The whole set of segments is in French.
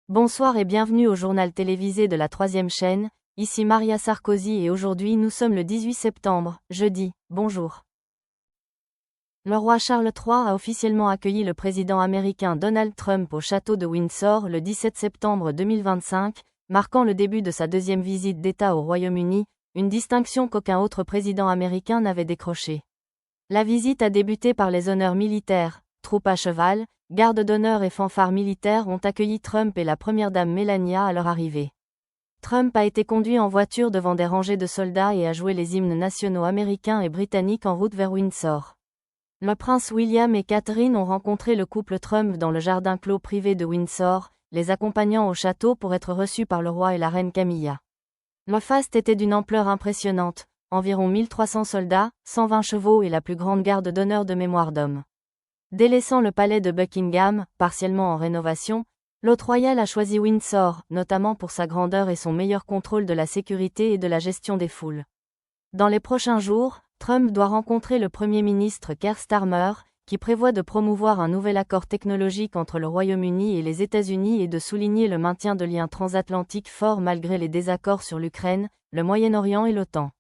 Bonsoir et bienvenue au journal télévisé de la 3e chaîne, ici Maria Sarkozy et aujourd'hui nous sommes le 18 septembre, jeudi, bonjour. Le roi Charles III a officiellement accueilli le président américain Donald Trump au château de Windsor le 17 septembre 2025, marquant le début de sa deuxième visite d'État au Royaume-Uni, une distinction qu'aucun autre président américain n'avait décrochée. La visite a débuté par les honneurs militaires, troupes à cheval, gardes d'honneur et fanfares militaires ont accueilli Trump et la première dame Melania à leur arrivée. Trump a été conduit en voiture devant des rangées de soldats et a joué les hymnes nationaux américains et britanniques en route vers Windsor. Le prince William et Catherine ont rencontré le couple Trump dans le jardin clos privé de Windsor, les accompagnant au château pour être reçus par le roi et la reine Camilla. Le faste était d'une ampleur impressionnante, environ 1300 soldats, 120 chevaux et la plus grande garde d'honneur de mémoire d'homme. Délaissant le palais de Buckingham, partiellement en rénovation, l'hôte royal a choisi Windsor, notamment pour sa grandeur et son meilleur contrôle de la sécurité et de la gestion des foules. Dans les prochains jours, Trump doit rencontrer le Premier ministre Keir Starmer, qui prévoit de promouvoir un nouvel accord technologique entre le Royaume-Uni et les États-Unis et de souligner le maintien de liens transatlantiques forts malgré les désaccords sur l'Ukraine, le Moyen-Orient et l'OTAN.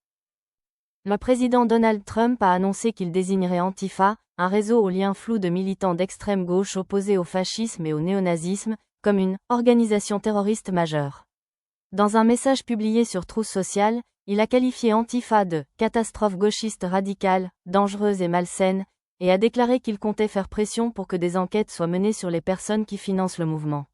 Le président Donald Trump a annoncé qu'il désignerait Antifa, un réseau aux liens flous de militants d'extrême gauche opposés au fascisme et au néonazisme, comme une « organisation terroriste majeure ». Dans un message publié sur Truth Social, il a qualifié Antifa de « catastrophe gauchiste radicale, dangereuse et malsaine », et a déclaré qu'il comptait faire pression pour que des enquêtes soient menées sur les personnes qui financent le mouvement.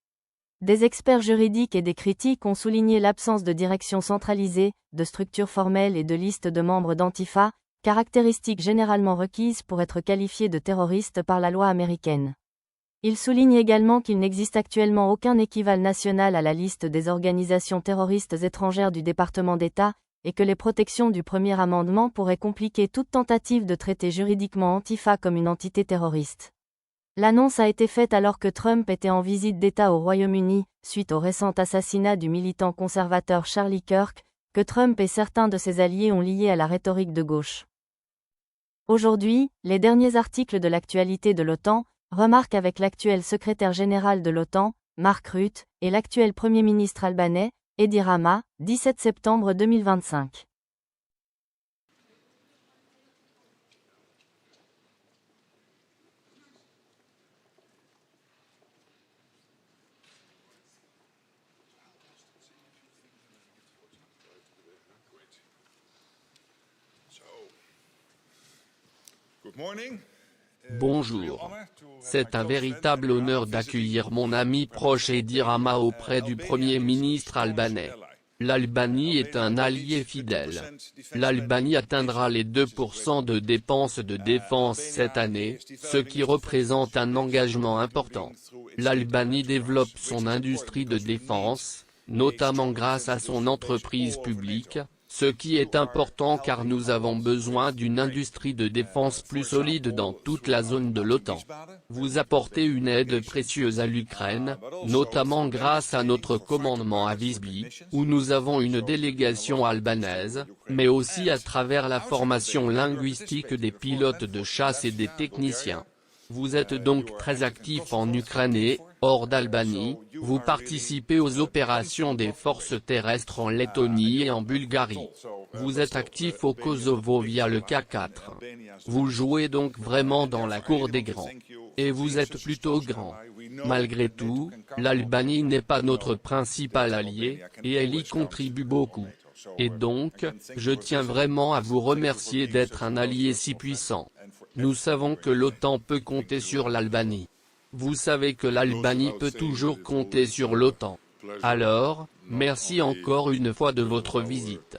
Des experts juridiques et des critiques ont souligné l'absence de direction centralisée, de structure formelle et de liste de membres d'Antifa, caractéristiques généralement requises pour être qualifiés de terroristes par la loi américaine. Il souligne également qu'il n'existe actuellement aucun équivalent national à la liste des organisations terroristes étrangères du département d'État, et que les protections du premier amendement pourraient compliquer toute tentative de traiter juridiquement Antifa comme une entité terroriste. L'annonce a été faite alors que Trump était en visite d'État au Royaume-Uni, suite au récent assassinat du militant conservateur Charlie Kirk, que Trump et certains de ses alliés ont lié à la rhétorique de gauche. Aujourd'hui, les derniers articles de l'actualité de l'OTAN remarquent avec l'actuel secrétaire général de l'OTAN, Mark Rutte, et l'actuel Premier ministre albanais, Edi Rama, 17 septembre 2025. Bonjour. C'est un véritable honneur d'accueillir mon ami proche Edi Rama auprès du Premier ministre albanais. L'Albanie est un allié fidèle. L'Albanie atteindra les 2% de dépenses de défense cette année, ce qui représente un engagement important. L'Albanie développe son industrie de défense, notamment grâce à son entreprise publique, ce qui est important car nous avons besoin d'une industrie de défense plus solide dans toute la zone de l'OTAN. Vous apportez une aide précieuse à l'Ukraine, notamment grâce à notre commandement à Visby, où nous avons une délégation albanaise, mais aussi à travers la formation linguistique des pilotes de chasse et des techniciens. Vous êtes donc très actif en Ukraine et, hors d'Albanie, vous participez aux opérations des forces terrestres en Lettonie et en Bulgarie. Vous êtes actif au Kosovo via le K4. Vous jouez donc vraiment dans la cour des grands. Et vous êtes plutôt grand. Malgré tout, l'Albanie n'est pas notre principal allié, et elle y contribue beaucoup. Et donc, je tiens vraiment à vous remercier d'être un allié si puissant. Nous savons que l'OTAN peut compter sur l'Albanie. Vous savez que l'Albanie peut toujours compter sur l'OTAN. Alors, merci encore une fois de votre visite.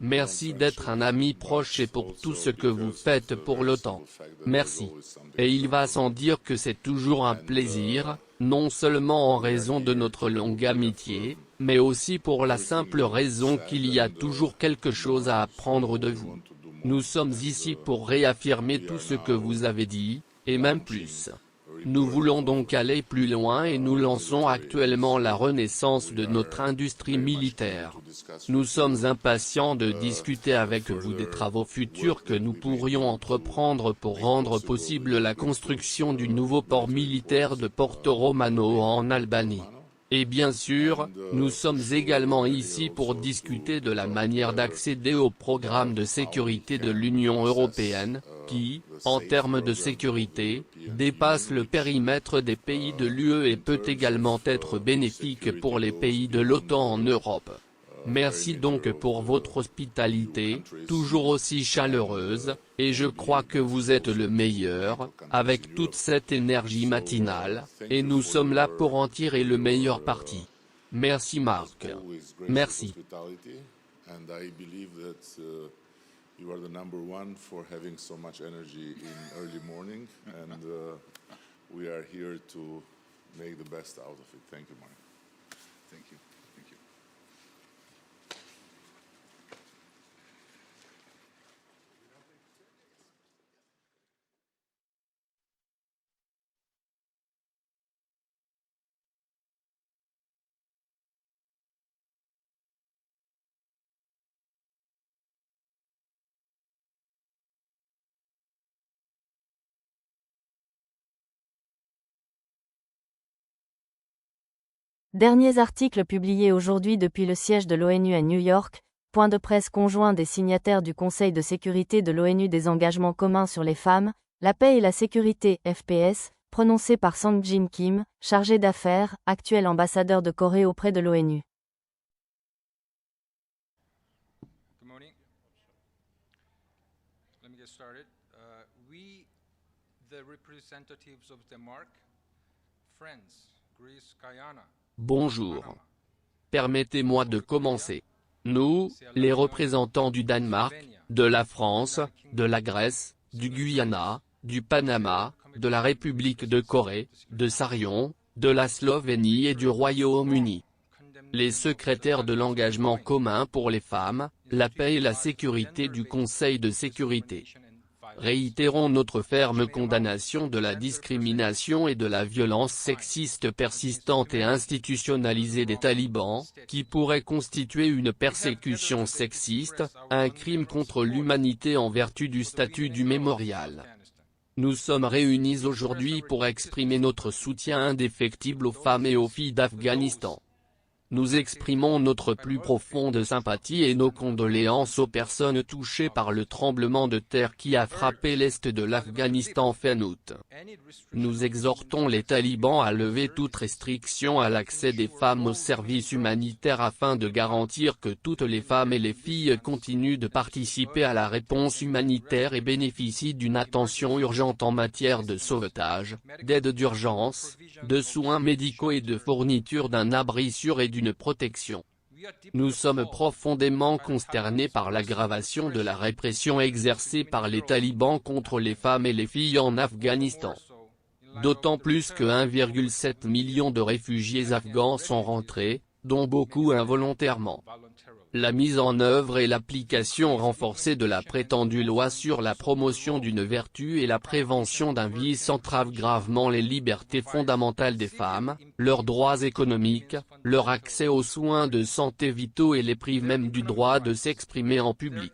Merci d'être un ami proche et pour tout ce que vous faites pour l'OTAN. Merci. Et il va sans dire que c'est toujours un plaisir, non seulement en raison de notre longue amitié, mais aussi pour la simple raison qu'il y a toujours quelque chose à apprendre de vous. Nous sommes ici pour réaffirmer tout ce que vous avez dit, et même plus. Nous voulons donc aller plus loin et nous lançons actuellement la renaissance de notre industrie militaire. Nous sommes impatients de discuter avec vous des travaux futurs que nous pourrions entreprendre pour rendre possible la construction du nouveau port militaire de Porto Romano en Albanie. Et bien sûr, nous sommes également ici pour discuter de la manière d'accéder au programme de sécurité de l'Union européenne, qui, en termes de sécurité, dépasse le périmètre des pays de l'UE et peut également être bénéfique pour les pays de l'OTAN en Europe. Merci donc pour votre hospitalité, toujours aussi chaleureuse, et je crois que vous êtes le meilleur, avec toute cette énergie matinale, et nous sommes là pour en tirer le meilleur parti. Merci Marc. Merci. You are the number one for having so much energy in early morning, and we are here to make the best out of it. Thank you, Mark. Thank you. Thank you. Derniers articles publiés aujourd'hui depuis le siège de l'ONU à New York, point de presse conjoint des signataires du Conseil de sécurité de l'ONU des engagements communs sur les femmes, la paix et la sécurité (FPS), prononcé par Sang-Jin Kim, chargé d'affaires, actuel ambassadeur de Corée auprès de l'ONU. Good morning. Let me get started. We, the representatives of Denmark, France, Greece, Guyana. Bonjour. Permettez-moi de commencer. Nous, les représentants du Danemark, de la France, de la Grèce, du Guyana, du Panama, de la République de Corée, de Sarion, de la Slovénie et du Royaume-Uni. Les secrétaires de l'engagement commun pour les femmes, la paix et la sécurité du Conseil de sécurité. Réitérons notre ferme condamnation de la discrimination et de la violence sexiste persistante et institutionnalisée des talibans, qui pourrait constituer une persécution sexiste, un crime contre l'humanité en vertu du statut du mémorial. Nous sommes réunis aujourd'hui pour exprimer notre soutien indéfectible aux femmes et aux filles d'Afghanistan. Nous exprimons notre plus profonde sympathie et nos condoléances aux personnes touchées par le tremblement de terre qui a frappé l'est de l'Afghanistan fin août. Nous exhortons les talibans à lever toute restriction à l'accès des femmes aux services humanitaires afin de garantir que toutes les femmes et les filles continuent de participer à la réponse humanitaire et bénéficient d'une attention urgente en matière de sauvetage, d'aide d'urgence, de soins médicaux et de fourniture d'un abri sûr et d'une protection. Nous sommes profondément consternés par l'aggravation de la répression exercée par les talibans contre les femmes et les filles en Afghanistan. D'autant plus que 1,7 million de réfugiés afghans sont rentrés, dont beaucoup involontairement. La mise en œuvre et l'application renforcée de la prétendue loi sur la promotion d'une vertu et la prévention d'un vice entravent gravement les libertés fondamentales des femmes, leurs droits économiques, leur accès aux soins de santé vitaux et les privent même du droit de s'exprimer en public.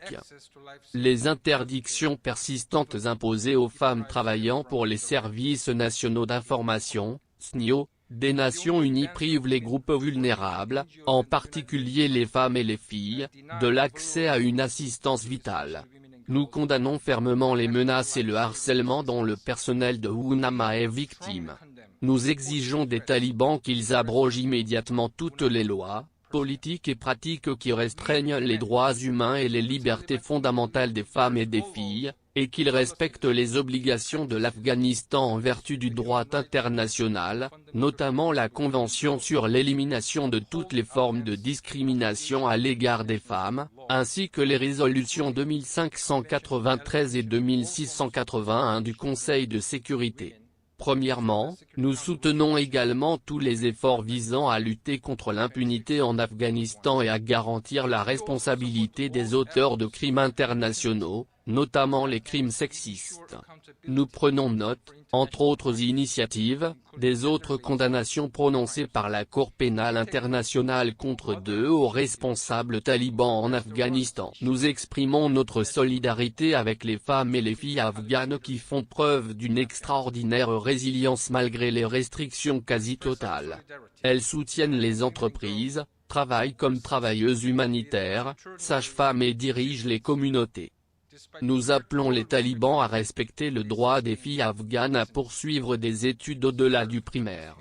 Les interdictions persistantes imposées aux femmes travaillant pour les services nationaux d'information, SNIO, des Nations Unies privent les groupes vulnérables, en particulier les femmes et les filles, de l'accès à une assistance vitale. Nous condamnons fermement les menaces et le harcèlement dont le personnel de UNAMA est victime. Nous exigeons des talibans qu'ils abrogent immédiatement toutes les lois, politiques et pratiques qui restreignent les droits humains et les libertés fondamentales des femmes et des filles, et qu'ils respectent les obligations de l'Afghanistan en vertu du droit international, notamment la Convention sur l'élimination de toutes les formes de discrimination à l'égard des femmes, ainsi que les résolutions 2593 et 2681 du Conseil de sécurité. Premièrement, nous soutenons également tous les efforts visant à lutter contre l'impunité en Afghanistan et à garantir la responsabilité des auteurs de crimes internationaux, notamment les crimes sexistes. Nous prenons note, entre autres initiatives, des autres condamnations prononcées par la Cour pénale internationale contre 2 hauts responsables talibans en Afghanistan. Nous exprimons notre solidarité avec les femmes et les filles afghanes qui font preuve d'une extraordinaire résilience malgré les restrictions quasi totales. Elles soutiennent les entreprises, travaillent comme travailleuses humanitaires, sages-femmes et dirigent les communautés. Nous appelons les talibans à respecter le droit des filles afghanes à poursuivre des études au-delà du primaire,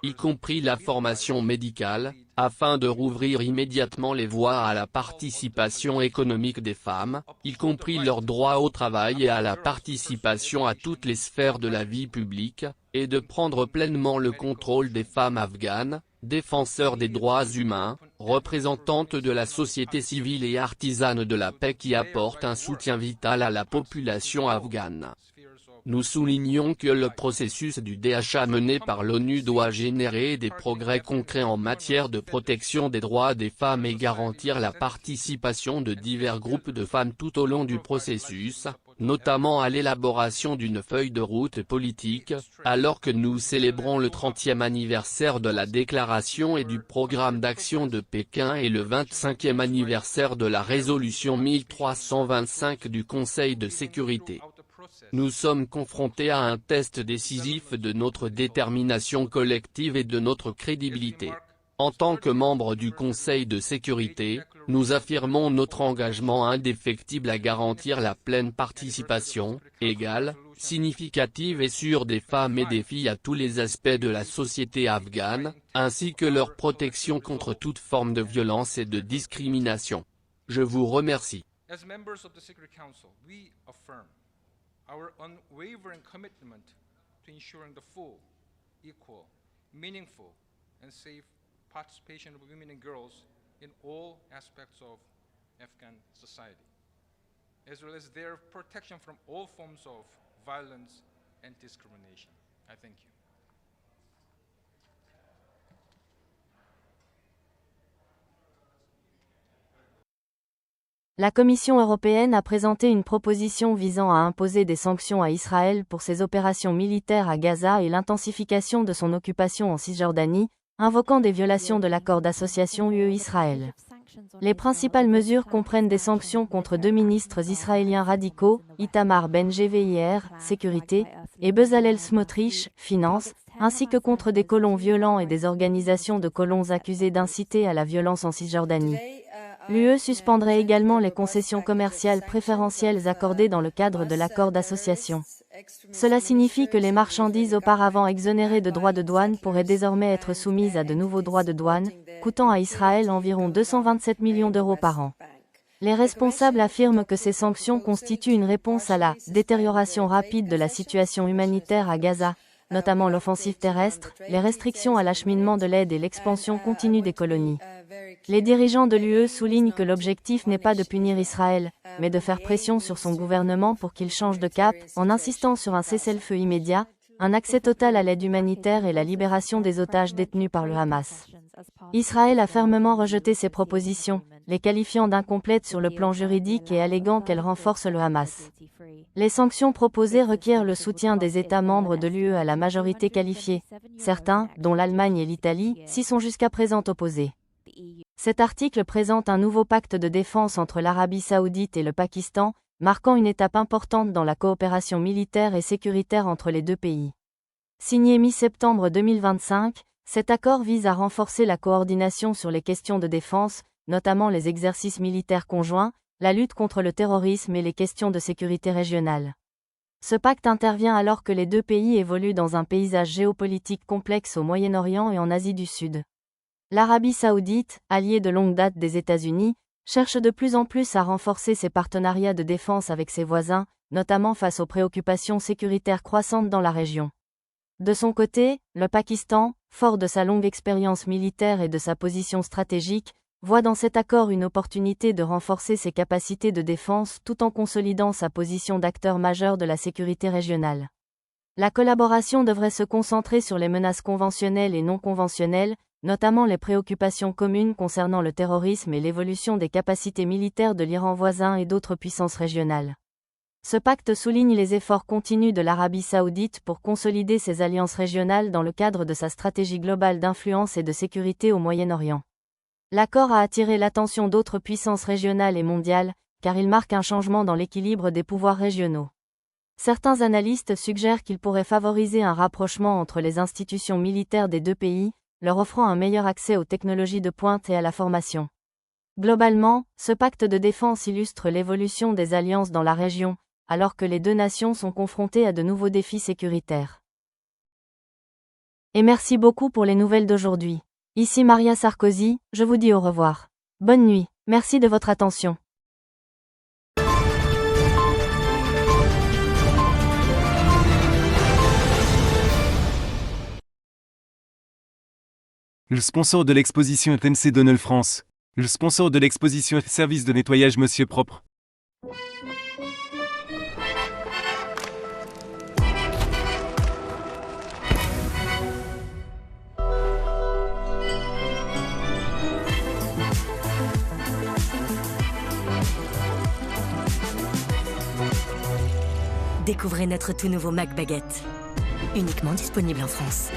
y compris la formation médicale, afin de rouvrir immédiatement les voies à la participation économique des femmes, y compris leur droit au travail et à la participation à toutes les sphères de la vie publique, et de prendre pleinement le contrôle des femmes afghanes, défenseurs des droits humains, représentantes de la société civile et artisanes de la paix qui apportent un soutien vital à la population afghane. Nous soulignons que le processus du DHA mené par l'ONU doit générer des progrès concrets en matière de protection des droits des femmes et garantir la participation de divers groupes de femmes tout au long du processus, notamment à l'élaboration d'une feuille de route politique, alors que nous célébrons le 30e anniversaire de la déclaration et du programme d'action de Pékin et le 25e anniversaire de la résolution 1325 du Conseil de sécurité. Nous sommes confrontés à un test décisif de notre détermination collective et de notre crédibilité. En tant que membres du Conseil de sécurité, nous affirmons notre engagement indéfectible à garantir la pleine participation, égale, significative et sûre des femmes et des filles à tous les aspects de la société afghane, ainsi que leur protection contre toute forme de violence et de discrimination. Je vous remercie. Our unwavering commitment to ensuring the full, equal, meaningful, and safe participation of women and girls in all aspects of Afghan society, as well as their protection from all forms of violence and discrimination. I thank you. La Commission européenne a présenté une proposition visant à imposer des sanctions à Israël pour ses opérations militaires à Gaza et l'intensification de son occupation en Cisjordanie, invoquant des violations de l'accord d'association UE-Israël. Les principales mesures comprennent des sanctions contre 2 ministres israéliens radicaux, Itamar Ben-Gvir, Sécurité, et Bezalel Smotrich, Finances, ainsi que contre des colons violents et des organisations de colons accusés d'inciter à la violence en Cisjordanie. L'UE suspendrait également les concessions commerciales préférentielles accordées dans le cadre de l'accord d'association. Cela signifie que les marchandises auparavant exonérées de droits de douane pourraient désormais être soumises à de nouveaux droits de douane, coûtant à Israël environ 227 millions d'euros par an. Les responsables affirment que ces sanctions constituent une réponse à la détérioration rapide de la situation humanitaire à Gaza, notamment l'offensive terrestre, les restrictions à l'acheminement de l'aide et l'expansion continue des colonies. Les dirigeants de l'UE soulignent que l'objectif n'est pas de punir Israël, mais de faire pression sur son gouvernement pour qu'il change de cap, en insistant sur un cessez-le-feu immédiat, un accès total à l'aide humanitaire et la libération des otages détenus par le Hamas. Israël a fermement rejeté ces propositions, les qualifiant d'incomplètes sur le plan juridique et alléguant qu'elles renforcent le Hamas. Les sanctions proposées requièrent le soutien des États membres de l'UE à la majorité qualifiée. Certains, dont l'Allemagne et l'Italie, s'y sont jusqu'à présent opposés. Cet article présente un nouveau pacte de défense entre l'Arabie saoudite et le Pakistan, marquant une étape importante dans la coopération militaire et sécuritaire entre les deux pays. Signé mi-septembre 2025, cet accord vise à renforcer la coordination sur les questions de défense, notamment les exercices militaires conjoints, la lutte contre le terrorisme et les questions de sécurité régionale. Ce pacte intervient alors que les deux pays évoluent dans un paysage géopolitique complexe au Moyen-Orient et en Asie du Sud. L'Arabie saoudite, alliée de longue date des États-Unis, cherche de plus en plus à renforcer ses partenariats de défense avec ses voisins, notamment face aux préoccupations sécuritaires croissantes dans la région. De son côté, le Pakistan, fort de sa longue expérience militaire et de sa position stratégique, voit dans cet accord une opportunité de renforcer ses capacités de défense tout en consolidant sa position d'acteur majeur de la sécurité régionale. La collaboration devrait se concentrer sur les menaces conventionnelles et non conventionnelles, notamment les préoccupations communes concernant le terrorisme et l'évolution des capacités militaires de l'Iran voisin et d'autres puissances régionales. Ce pacte souligne les efforts continus de l'Arabie saoudite pour consolider ses alliances régionales dans le cadre de sa stratégie globale d'influence et de sécurité au Moyen-Orient. L'accord a attiré l'attention d'autres puissances régionales et mondiales, car il marque un changement dans l'équilibre des pouvoirs régionaux. Certains analystes suggèrent qu'il pourrait favoriser un rapprochement entre les institutions militaires des deux pays, leur offrant un meilleur accès aux technologies de pointe et à la formation. Globalement, ce pacte de défense illustre l'évolution des alliances dans la région, alors que les deux nations sont confrontées à de nouveaux défis sécuritaires. Et merci beaucoup pour les nouvelles d'aujourd'hui. Ici Maria Sarkozy, je vous dis au revoir. Bonne nuit, merci de votre attention. Le sponsor de l'exposition est MC Donald France. Le sponsor de l'exposition est Service de nettoyage Monsieur Propre. Découvrez notre tout nouveau Mac Baguette. Uniquement disponible en France.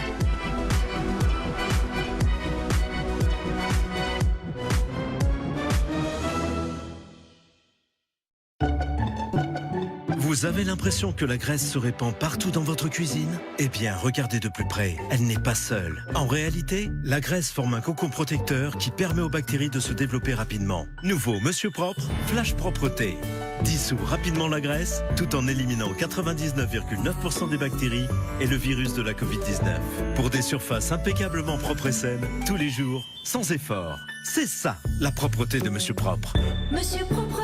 Vous avez l'impression que la graisse se répand partout dans votre cuisine? Eh bien, regardez de plus près, elle n'est pas seule. En réalité, la graisse forme un cocon protecteur qui permet aux bactéries de se développer rapidement. Nouveau Monsieur Propre, Flash Propreté. Dissout rapidement la graisse, tout en éliminant 99,9% des bactéries et le virus de la Covid-19. Pour des surfaces impeccablement propres et saines, tous les jours, sans effort. C'est ça, la propreté de Monsieur Propre. Monsieur Propre.